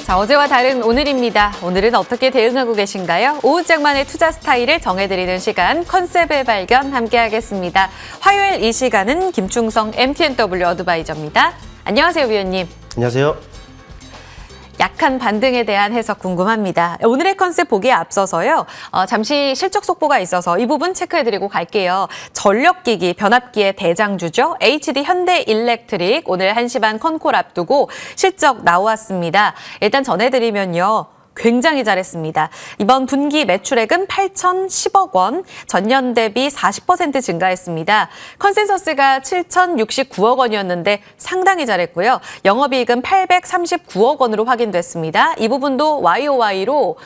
자, 어제와 다른 오늘입니다. 오늘은 어떻게 대응하고 계신가요? 오후장만의 투자 스타일을 정해드리는 시간, 컨셉의 발견 함께하겠습니다. 화요일 이 시간은 김충성 MTNW 어드바이저입니다. 안녕하세요, 위원님. 안녕하세요. 약한 반등에 대한 해석 궁금합니다. 오늘의 컨셉 보기에 앞서서요. 잠시 실적 속보가 있어서 이 부분 체크해드리고 갈게요. 전력기기, 변압기의 대장주죠. HD 현대일렉트릭 오늘 1시 반 컨콜 앞두고 실적 나왔습니다. 일단 전해드리면요. 굉장히 잘했습니다. 이번 분기 매출액은 8,010억 원, 전년 대비 40% 증가했습니다. 컨센서스가 7,069억 원이었는데 상당히 잘했고요. 영업이익은 839억 원으로 확인됐습니다. 이 부분도 YOY로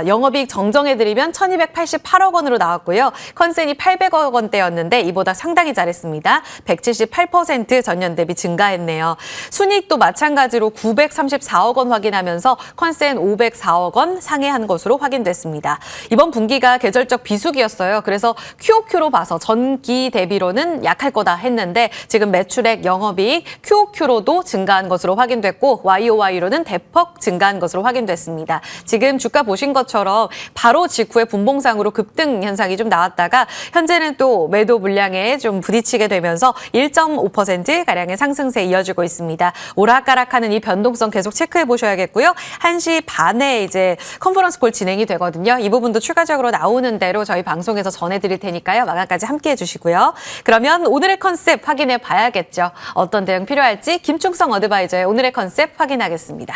영업이익 정정해드리면 1,288억 원으로 나왔고요. 컨센이 800억 원대였는데 이보다 상당히 잘했습니다. 178% 전년 대비 증가했네요. 순이익도 마찬가지로 934억 원 확인하면서 컨센 504억 원 상회한 것으로 확인됐습니다. 이번 분기가 계절적 비수기였어요. 그래서 QOQ로 봐서 전기 대비로는 약할 거다 했는데 지금 매출액, 영업이익, QOQ로도 증가한 것으로 확인됐고 YOY로는 대폭 증가한 것으로 확인됐습니다. 지금 주가 보신 것처럼 바로 직후에 분봉상으로 급등 현상이 좀 나왔다가 현재는 또 매도 물량에 좀 부딪히게 되면서 1.5%가량의 상승세 이어지고 있습니다. 오락가락하는 이 변동성 계속 체크해 보셔야겠고요. 1시 반에 이제 컨퍼런스 콜 진행이 되거든요. 이 부분도 추가적으로 나오는 대로 저희 방송에서 전해드릴 테니까요. 마감까지 함께해 주시고요. 그러면 오늘의 컨셉 확인해 봐야겠죠. 어떤 대응 필요할지 김충성 어드바이저의 오늘의 컨셉 확인하겠습니다.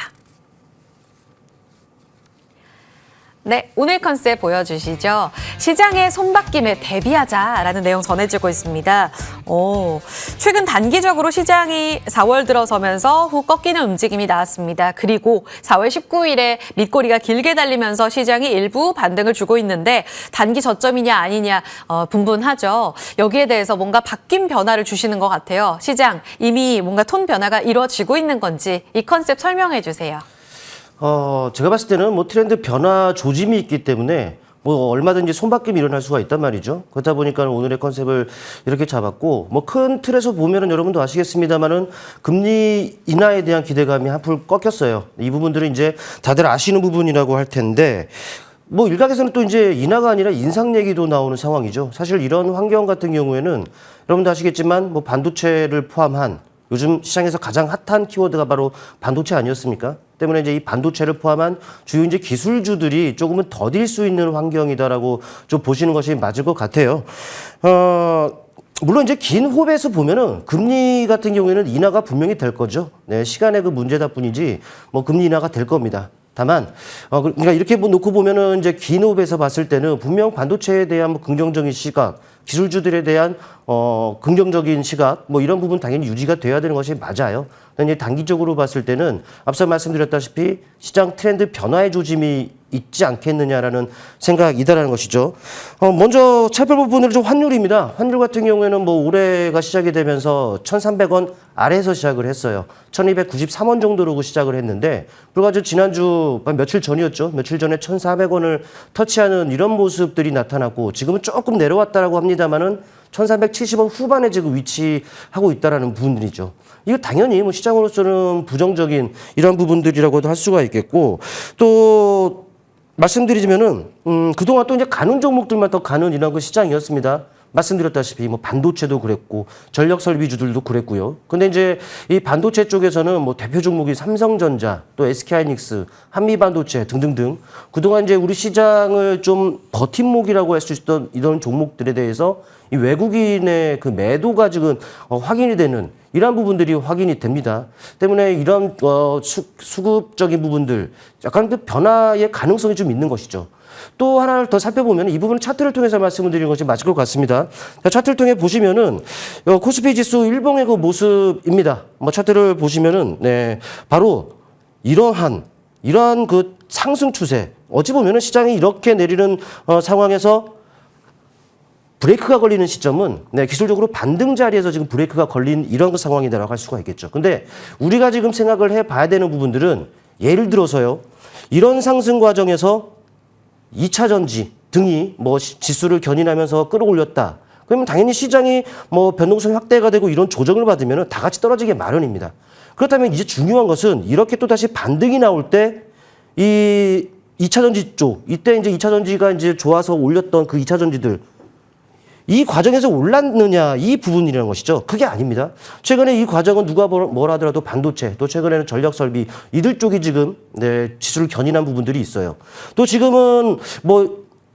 네, 오늘 컨셉 보여주시죠. 시장의 손바뀜에 대비하자라는 내용 전해지고 있습니다. 최근 단기적으로 시장이 4월 들어서면서 후 꺾이는 움직임이 나왔습니다. 그리고 4월 19일에 밑꼬리가 길게 달리면서 시장이 일부 반등을 주고 있는데 단기 저점이냐 아니냐 분분하죠. 여기에 대해서 뭔가 바뀐 변화를 주시는 것 같아요. 시장 이미 뭔가 톤 변화가 이루어지고 있는 건지 이 컨셉 설명해 주세요. 제가 봤을 때는 뭐 트렌드 변화 조짐이 있기 때문에 뭐 얼마든지 손바뀜이 일어날 수가 있단 말이죠. 그렇다 보니까 오늘의 컨셉을 이렇게 잡았고 뭐 큰 틀에서 보면은 여러분도 아시겠습니다만은 금리 인하에 대한 기대감이 한풀 꺾였어요. 이 부분들은 이제 다들 아시는 부분이라고 할 텐데 뭐 일각에서는 또 이제 인하가 아니라 인상 얘기도 나오는 상황이죠. 사실 이런 환경 같은 경우에는 여러분도 아시겠지만 뭐 반도체를 포함한 요즘 시장에서 가장 핫한 키워드가 바로 반도체 아니었습니까? 때문에 이제 이 반도체를 포함한 주요 이제 기술주들이 조금은 더딜 수 있는 환경이다라고 좀 보시는 것이 맞을 것 같아요. 물론 이제 긴 호흡에서 보면은 금리 같은 경우에는 인하가 분명히 될 거죠. 네, 시간의 그 문제다 뿐이지 뭐 금리 인하가 될 겁니다. 다만, 그러니까 이렇게 놓고 보면은 이제 긴 호흡에서 봤을 때는 분명 반도체에 대한 뭐 긍정적인 시각, 기술주들에 대한 긍정적인 시각, 뭐 이런 부분 당연히 유지가 돼야 되는 것이 맞아요. 그런데 단기적으로 봤을 때는 앞서 말씀드렸다시피 시장 트렌드 변화의 조짐이 있지 않겠느냐라는 생각이다라는 것이죠. 먼저 살펴볼 부분은 좀 환율입니다. 환율 같은 경우에는 뭐 올해가 시작이 되면서 1,300원 아래에서 시작을 했어요. 1,293원 정도로 시작을 했는데 불과 지난주 며칠 전이었죠. 며칠 전에 1,400원을 터치하는 이런 모습들이 나타났고 지금은 조금 내려왔다라고 합니다만은 1,370원 후반에 지금 위치하고 있다라는 부분들이죠. 이거 당연히 뭐 시장으로서는 부정적인 이런 부분들이라고도 할 수가 있겠고 또 말씀드리자면은 그동안 또 이제 가는 종목들만 더 가는 이런 그 시장이었습니다. 말씀드렸다시피 뭐 반도체도 그랬고 전력 설비주들도 그랬고요. 근데 이제 이 반도체 쪽에서는 뭐 대표 종목이 삼성전자, 또 SK하이닉스, 한미반도체 등등등 그동안 이제 우리 시장을 좀 버팀목이라고 할 수 있던 이런 종목들에 대해서 이 외국인의 그 매도가 지금 확인이 되는 이러한 부분들이 확인이 됩니다. 때문에 이런 수급적인 부분들 약간 그 변화의 가능성이 좀 있는 것이죠. 또 하나를 더 살펴보면 이 부분은 차트를 통해서 말씀을 드리는 것이 맞을 것 같습니다. 자, 차트를 통해 보시면은 코스피 지수 일봉의 그 모습입니다. 뭐 차트를 보시면은 네, 바로 이러한 그 상승 추세. 어찌 보면은 시장이 이렇게 내리는 상황에서 브레이크가 걸리는 시점은 네, 기술적으로 반등 자리에서 지금 브레이크가 걸린 이런 그 상황이라고 할 수가 있겠죠. 근데 우리가 지금 생각을 해봐야 되는 부분들은 예를 들어서요. 이런 상승 과정에서 2차 전지 등이 뭐 지수를 견인하면서 끌어올렸다. 그러면 당연히 시장이 뭐 변동성이 확대가 되고 이런 조정을 받으면 다 같이 떨어지게 마련입니다. 그렇다면 이제 중요한 것은 이렇게 또 다시 반등이 나올 때 이 2차 전지 쪽, 이때 이제 2차 전지가 이제 좋아서 올렸던 그 2차 전지들, 이 과정에서 올랐느냐, 이 부분이라는 것이죠. 그게 아닙니다. 최근에 이 과정은 누가 뭐라 하더라도 반도체, 또 최근에는 전력 설비, 이들 쪽이 지금 지수를 견인한 부분들이 있어요. 또 지금은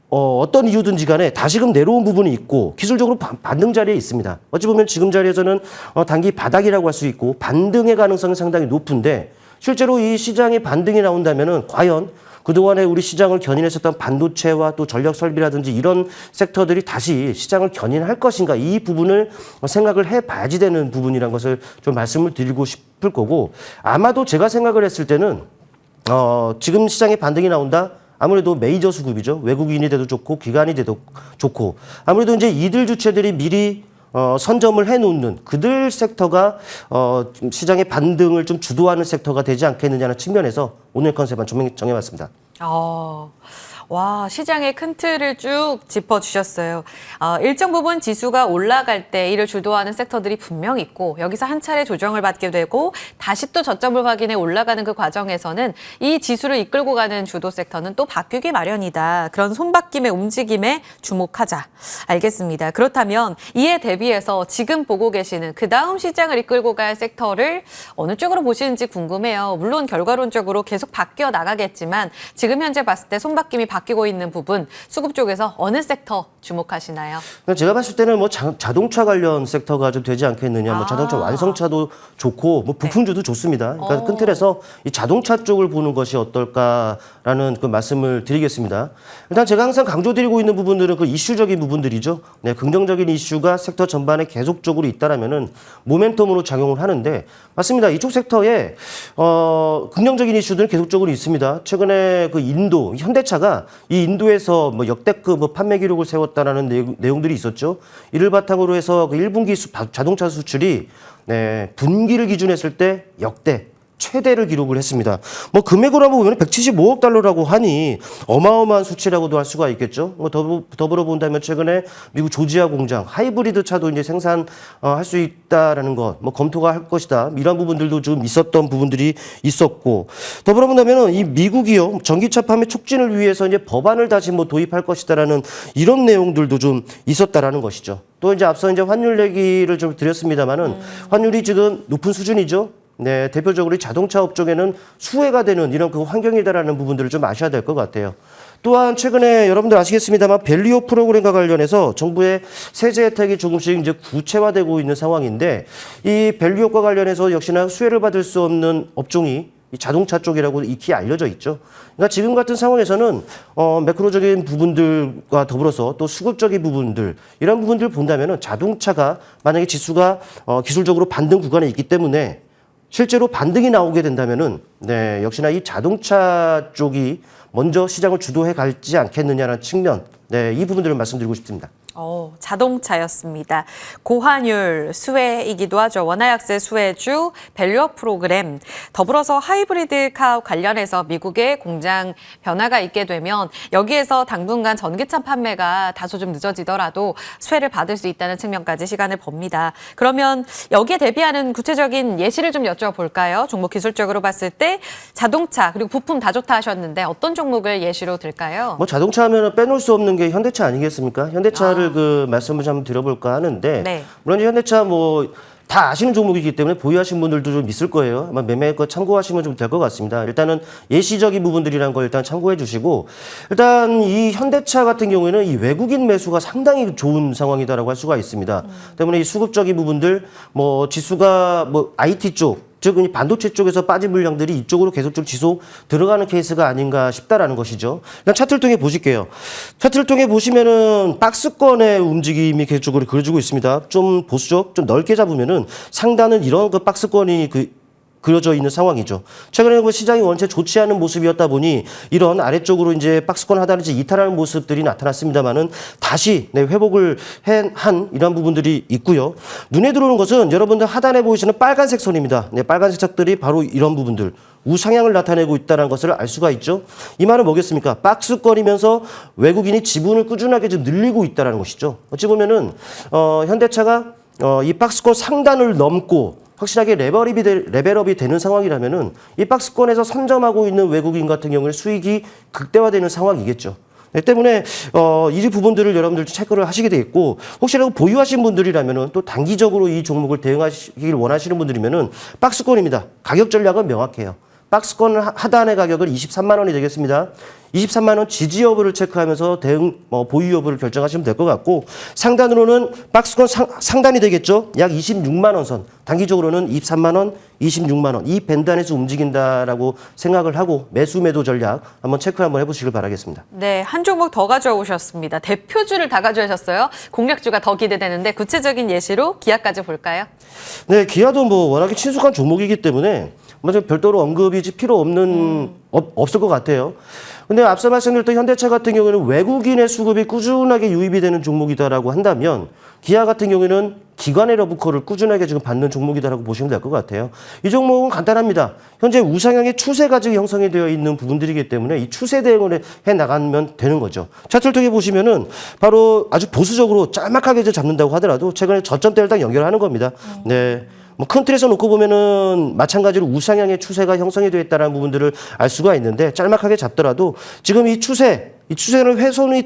어떤 이유든지 간에 다시금 내려온 부분이 있고 기술적으로 반등 자리에 있습니다. 어찌 보면 지금 자리에서는 단기 바닥이라고 할 수 있고 반등의 가능성이 상당히 높은데 실제로 이 시장에 반등이 나온다면은 과연 그동안에 우리 시장을 견인했었던 반도체와 또 전력 설비라든지 이런 섹터들이 다시 시장을 견인할 것인가, 이 부분을 생각을 해봐야지 되는 부분이라는 것을 좀 말씀을 드리고 싶을 거고, 아마도 제가 생각을 했을 때는 지금 시장에 반등이 나온다. 아무래도 메이저 수급이죠. 외국인이 돼도 좋고 기관이 돼도 좋고, 아무래도 이제 이들 주체들이 미리 선점을 해놓는 그들 섹터가 시장의 반등을 좀 주도하는 섹터가 되지 않겠느냐는 측면에서 오늘 컨셉은 정해봤습니다. 와, 시장의 큰 틀을 쭉 짚어주셨어요. 일정 부분 지수가 올라갈 때 이를 주도하는 섹터들이 분명 있고 여기서 한 차례 조정을 받게 되고 다시 또 저점을 확인해 올라가는 그 과정에서는 이 지수를 이끌고 가는 주도 섹터는 또 바뀌기 마련이다. 그런 손바뀜의 움직임에 주목하자. 알겠습니다. 그렇다면 이에 대비해서 지금 보고 계시는 그 다음 시장을 이끌고 갈 섹터를 어느 쪽으로 보시는지 궁금해요. 물론 결과론적으로 계속 바뀌어 나가겠지만 지금 현재 봤을 때 손바뀜이 바뀌고 있는 부분, 수급 쪽에서 어느 섹터 주목하시나요? 제가 봤을 때는 자동차 관련 섹터가 좀 되지 않겠느냐. 자동차 완성차도 좋고 부품주도 좋습니다. 그러니까 큰 틀에서 이 자동차 쪽을 보는 것이 어떨까라는 그 말씀을 드리겠습니다. 일단 제가 항상 강조드리고 있는 부분들은 그 이슈적인 부분들이죠. 긍정적인 이슈가 섹터 전반에 계속적으로 있다라면은 모멘텀으로 작용을 하는데, 맞습니다. 이쪽 섹터에 긍정적인 이슈들은 계속적으로 있습니다. 최근에 그 인도 현대차가 이 인도에서 역대급 판매 기록을 세웠다라는 내용들이 있었죠. 이를 바탕으로 해서 그 1분기 자동차 수출이 분기를 기준했을 때 역대 최대를 기록을 했습니다. 금액으로 한번 보면 175억 달러라고 하니 어마어마한 수치라고도 할 수가 있겠죠. 더불어 본다면 최근에 미국 조지아 공장 하이브리드 차도 이제 생산할 수 있다라는 것, 검토가 할 것이다. 이런 부분들도 좀 있었던 부분들이 있었고, 더불어 본다면 이 미국이요 전기차 판매 촉진을 위해서 이제 법안을 다시 도입할 것이다라는 이런 내용들도 좀 있었다라는 것이죠. 또 이제 앞서 이제 환율 얘기를 좀 드렸습니다만은 환율이 지금 높은 수준이죠. 대표적으로 자동차 업종에는 수혜가 되는 이런 그 환경이다라는 부분들을 좀 아셔야 될 것 같아요. 또한 최근에 여러분들 아시겠습니다만 밸류업 프로그램과 관련해서 정부의 세제 혜택이 조금씩 이제 구체화되고 있는 상황인데, 이 밸류업과 관련해서 역시나 수혜를 받을 수 없는 업종이 이 자동차 쪽이라고 익히 알려져 있죠. 그러니까 지금 같은 상황에서는 매크로적인 부분들과 더불어서 또 수급적인 부분들, 이런 부분들을 본다면은 자동차가 만약에 지수가 기술적으로 반등 구간에 있기 때문에 실제로 반등이 나오게 된다면은 역시나 이 자동차 쪽이 먼저 시장을 주도해 갈지 않겠느냐는 측면, 이 부분들을 말씀드리고 싶습니다. 자동차였습니다. 고환율 수혜이기도 하죠. 원화약세 수혜주, 밸류업 프로그램, 더불어서 하이브리드 카 관련해서 미국의 공장 변화가 있게 되면 여기에서 당분간 전기차 판매가 다소 좀 늦어지더라도 수혜를 받을 수 있다는 측면까지 시간을 봅니다. 그러면 여기에 대비하는 구체적인 예시를 좀 여쭤볼까요? 종목 기술적으로 봤을 때 자동차 그리고 부품 다 좋다 하셨는데 어떤 종목을 예시로 들까요? 자동차 하면 빼놓을 수 없는 게 현대차 아니겠습니까? 현대차를 그 말씀을 좀 드려볼까 하는데, 물론 현대차 다 아시는 종목이기 때문에 보유하신 분들도 좀 있을 거예요. 아마 매매 거 참고하시면 좀 될 것 같습니다. 일단은 예시적인 부분들이란 걸 일단 참고해 주시고, 일단 이 현대차 같은 경우에는 이 외국인 매수가 상당히 좋은 상황이다라고 할 수가 있습니다. 때문에 이 수급적인 부분들, 지수가 IT 쪽, 즉 반도체 쪽에서 빠진 물량들이 이쪽으로 계속 좀 지속 들어가는 케이스가 아닌가 싶다라는 것이죠. 일단 차트를 통해 보실게요. 차트를 통해 보시면은 박스권의 움직임이 계속적으로 그려지고 있습니다. 좀 보수적, 좀 넓게 잡으면은 상단은 이런 그 박스권이 그려져 있는 상황이죠. 최근에 시장이 원체 좋지 않은 모습이었다 보니 이런 아래쪽으로 이제 박스권 하단을 이탈하는 모습들이 나타났습니다만은 다시 회복을 한 이런 부분들이 있고요. 눈에 들어오는 것은 여러분들 하단에 보이시는 빨간색 선입니다. 빨간색 색들이 바로 이런 부분들. 우상향을 나타내고 있다는 것을 알 수가 있죠. 이 말은 뭐겠습니까? 박스권이면서 외국인이 지분을 꾸준하게 좀 늘리고 있다는 것이죠. 어찌 보면은 현대차가 이 박스권 상단을 넘고 확실하게 레벨업이 되는 상황이라면은 이 박스권에서 선점하고 있는 외국인 같은 경우는 수익이 극대화되는 상황이겠죠. 네, 때문에 이 부분들을 여러분들 체크를 하시게 되겠고, 혹시라도 보유하신 분들이라면은 또 단기적으로 이 종목을 대응하시길 원하시는 분들이면은 박스권입니다. 가격 전략은 명확해요. 박스권 하단의 가격은 23만 원이 되겠습니다. 23만 원 지지 여부를 체크하면서 대응 보유 여부를 결정하시면 될 것 같고, 상단으로는 박스권 상단이 되겠죠. 약 26만 원 선. 단기적으로는 23만 원, 26만 원. 이 밴드 안에서 움직인다라고 생각을 하고 매수 매도 전략 한번 체크 한번 해보시길 바라겠습니다. 네, 한 종목 더 가져오셨습니다. 대표주를 다 가져오셨어요. 공략주가 더 기대되는데 구체적인 예시로 기아까지 볼까요? 네, 기아도 뭐 워낙에 친숙한 종목이기 때문에 먼저 별도로 언급이 필요 없는 없을 것 같아요. 근데 앞서 말씀드렸던 현대차 같은 경우는 외국인의 수급이 꾸준하게 유입이 되는 종목이다라고 한다면, 기아 같은 경우에는 기관의 러브콜을 꾸준하게 지금 받는 종목이다라고 보시면 될 것 같아요. 이 종목은 간단합니다. 현재 우상향의 추세가 지금 형성이 되어 있는 부분들이기 때문에 이 추세 대응을 해 나가면 되는 거죠. 차트를 통해 보시면은 바로 아주 보수적으로 짤막하게 잡는다고 하더라도 최근에 저점대를 딱 연결하는 겁니다. 네. 뭐 큰 틀에서 놓고 보면은 마찬가지로 우상향의 추세가 형성이 되어 있다는 부분들을 알 수가 있는데, 짤막하게 잡더라도 지금 이 추세는 훼손이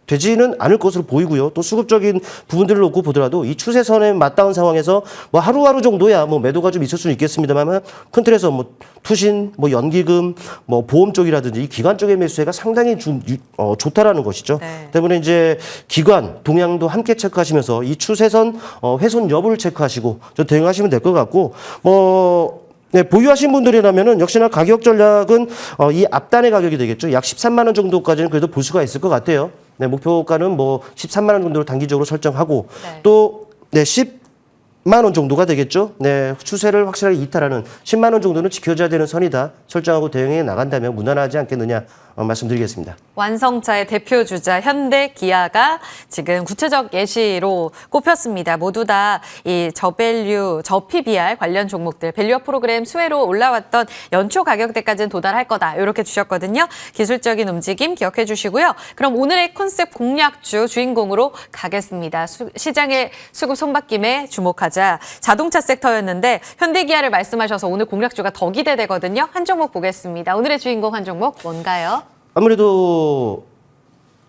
되지는 않을 것으로 보이고요. 또 수급적인 부분들을 놓고 보더라도 이 추세선에 맞닿은 상황에서 뭐 하루하루 정도야 뭐 매도가 좀 있을 수는 있겠습니다만, 큰 틀에서 뭐 투신, 뭐 연기금, 뭐 보험 쪽이라든지 이 기관 쪽의 매수세가 상당히 좋다라는 것이죠. 네. 때문에 이제 기관 동향도 함께 체크하시면서 이 추세선 훼손 여부를 체크하시고 좀 대응하시면 될 것 같고, 네, 보유하신 분들이라면은 역시나 가격 전략은 이 앞단의 가격이 되겠죠. 약 13만 원 정도까지는 그래도 볼 수가 있을 것 같아요. 네, 목표가는 뭐 13만 원 정도로 단기적으로 설정하고, 네. 또 10만 원 정도가 되겠죠. 네, 추세를 확실하게 이탈하는 10만 원 정도는 지켜줘야 되는 선이다 설정하고 대응해 나간다면 무난하지 않겠느냐 말씀드리겠습니다. 완성차의 대표 주자 현대 기아가 지금 구체적 예시로 꼽혔습니다. 모두 다 이 저밸류, 저PBR 관련 종목들, 밸류업 프로그램 수혜로 올라왔던 연초 가격대까지는 도달할 거다. 이렇게 주셨거든요. 기술적인 움직임 기억해 주시고요. 그럼 오늘의 컨셉 공략주 주인공으로 가겠습니다. 시장의 수급 손바뀜에 주목하자. 자동차 섹터였는데 현대기아를 말씀하셔서 오늘 공략주가 더 기대되거든요. 한 종목 보겠습니다. 오늘의 주인공 한 종목 뭔가요? 아무래도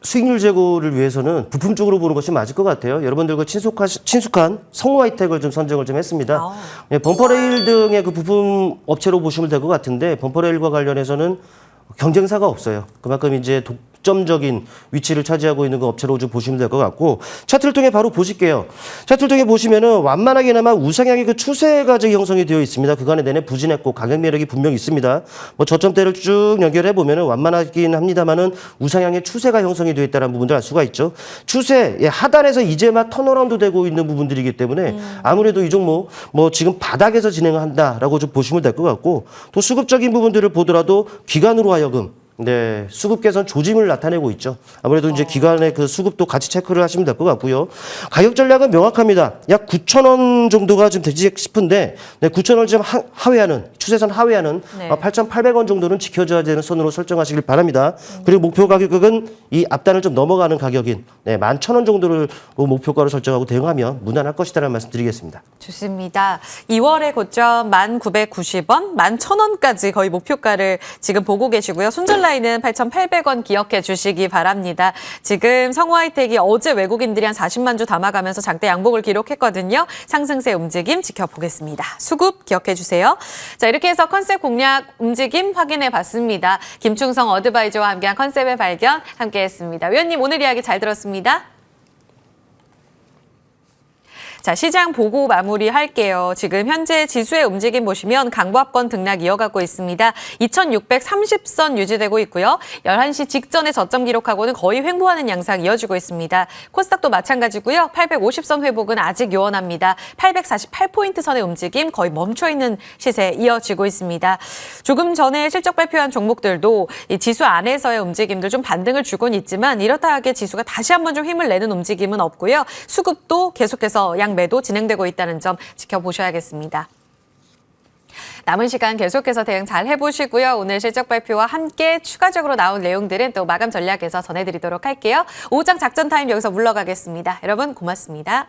수익률 제고를 위해서는 부품 쪽으로 보는 것이 맞을 것 같아요. 여러분들과 친숙한 성우하이텍을 좀 선정을 좀 했습니다. 예, 범퍼레일 등의 그 부품 업체로 보시면 될 것 같은데, 범퍼레일과 관련해서는 경쟁사가 없어요. 그만큼 이제 독점적인 위치를 차지하고 있는 그 업체로 좀 보시면 될 것 같고, 차트를 통해 바로 보실게요. 차트를 통해 보시면은 완만하게나마 우상향의 그 추세가 지금 형성이 되어 있습니다. 그간에 내내 부진했고 가격 매력이 분명히 있습니다. 뭐 저점대를 쭉 연결해 보면은 완만하긴 합니다만은 우상향의 추세가 형성이 되어 있다는 부분들 알 수가 있죠. 추세 하단에서 이제 막 턴어라운드 되고 있는 부분들이기 때문에 아무래도 이 종목 뭐 지금 바닥에서 진행한다라고 좀 보시면 될 것 같고, 또 수급적인 부분들을 보더라도 기관으로 하여금 수급 개선 조짐을 나타내고 있죠. 아무래도 이제 기관의 그 수급도 같이 체크를 하시면 될 것 같고요. 가격 전략은 명확합니다. 약 9,000원 정도가 좀 되지 싶은데, 9,000원을 좀 하회하는, 추세선 하회하는 8,800원 정도는 지켜줘야 되는 선으로 설정하시길 바랍니다. 그리고 목표 가격은 이 앞단을 좀 넘어가는 가격인 11,000원 정도를 목표가로 설정하고 대응하면 무난할 것이다라는 말씀 드리겠습니다. 좋습니다. 2월의 고점 1,990원, 11,000원까지 거의 목표가를 지금 보고 계시고요. 손절 라인은 8,800원 기억해 주시기 바랍니다. 지금 성우하이텍이 어제 외국인들이 한 40만 주 담아가면서 장대 양봉을 기록했거든요. 상승세 움직임 지켜보겠습니다. 수급 기억해 주세요. 자, 이렇게 해서 컨셉 공략 움직임 확인해 봤습니다. 김충성 어드바이저와 함께한 컨셉의 발견 함께했습니다. 위원님 오늘 이야기 잘 들었습니다. 자, 시장 보고 마무리할게요. 지금 현재 지수의 움직임 보시면 강보합권 등락 이어가고 있습니다. 2630선 유지되고 있고요. 11시 직전에 저점 기록하고는 거의 횡보하는 양상 이어지고 있습니다. 코스닥도 마찬가지고요. 850선 회복은 아직 요원합니다. 848포인트 선의 움직임 거의 멈춰있는 시세 이어지고 있습니다. 조금 전에 실적 발표한 종목들도 이 지수 안에서의 움직임들 좀 반등을 주곤 있지만 이렇다 하게 지수가 다시 한번 좀 힘을 내는 움직임은 없고요. 수급도 계속해서 매도 진행되고 있다는 점 지켜보셔야겠습니다. 남은 시간 계속해서 대응 잘 해보시고요. 오늘 실적 발표와 함께 추가적으로 나온 내용들은 또 마감 전략에서 전해드리도록 할게요. 오후장 작전 타임 여기서 물러가겠습니다. 여러분 고맙습니다.